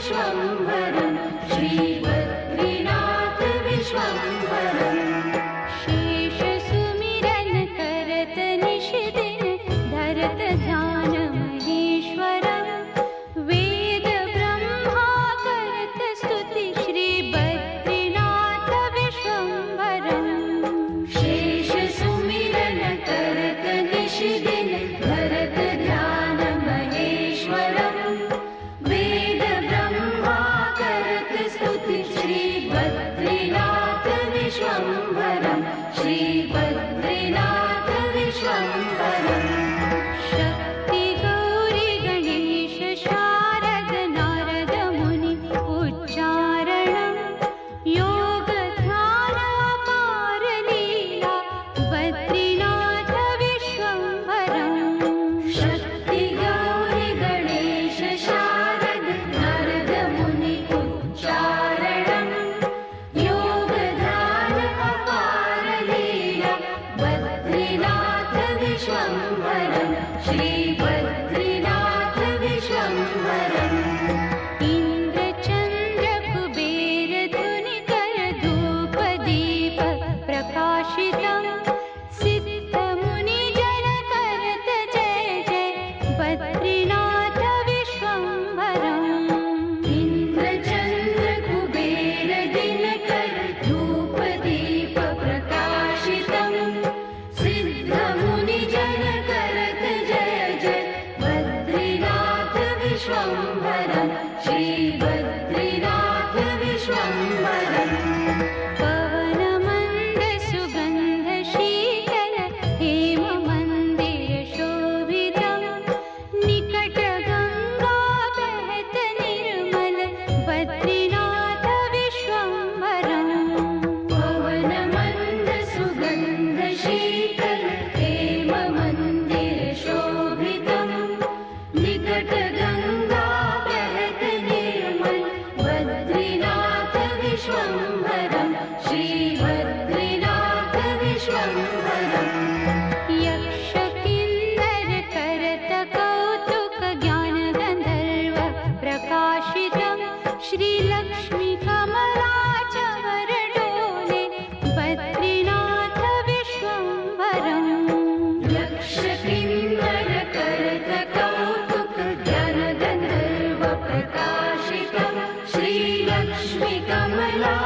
विश्वम्भरं श्रीबद्रीनाथ विश्वम्भरम् शेष सुमिरन करत निश दिन धरत ध्यान महेश्वरं वेद ब्रह्मा करत स्तुति श्रीबद्रीनाथ विश्वम्भरम् शेष सुमिरन करत निश दिन धरत ध्यान महेश्वरं वेद ब्रह्मा करत स्तुति श्रीबद्रीनाथ विश्वम्भरं श्रीबद्रीनाथ विश्वम्भरम् शक्ति गौरी गणेश शारद नारद मुनि उच्चारणं योग ध्यान अपार लीला बद्रीनाथ विश्वम्भरम् शक्ति गौरी गणेश शारद नारद मुनि उच्चारणं योग ध्यान अपार लीला बद्रीनाथ विश्वम्भरं श्रीबद्रीनाथ विश्वम्भरम् इंद्र चंद्र कुबेर धुनि कर धूप दीप प्रकाशितं सिद्ध मुनि जन करत जय जय बद्रीनाथ विश्वम्भरम् इंद्र चंद्र कुबेर दिन कर धूप दीप प्रकाशितं सिद्ध मुनि जन करत जय जय बद्रीनाथ विश्वम्भरं श्रीबद्रीनाथ विश्वम्भरम् पवन मंद सुगंध शीतल हेम मंदिर शोभितं निकट गंगा बहत निर्मल बद्रीनाथ विश्वम्भरम् पवन मंद सुगंध शीतल हेम मंदिर शोभितं निकट गंगा बहत निर्मल बद्रीनाथ विश्वम्भरं श्रीबद्रीनाथ विश्वम्भरम् यक्ष किन्नर करत कौतुक ज्ञान गंधर्व प्रकाशितं श्रीलक्ष्मी कमला चवर डोले बद्रीनाथ विश्वम्भरम् यक्ष किन्नर करत कौतुक ज्ञान गंधर्व प्रकाशितं श्रीलक्ष्मी कमला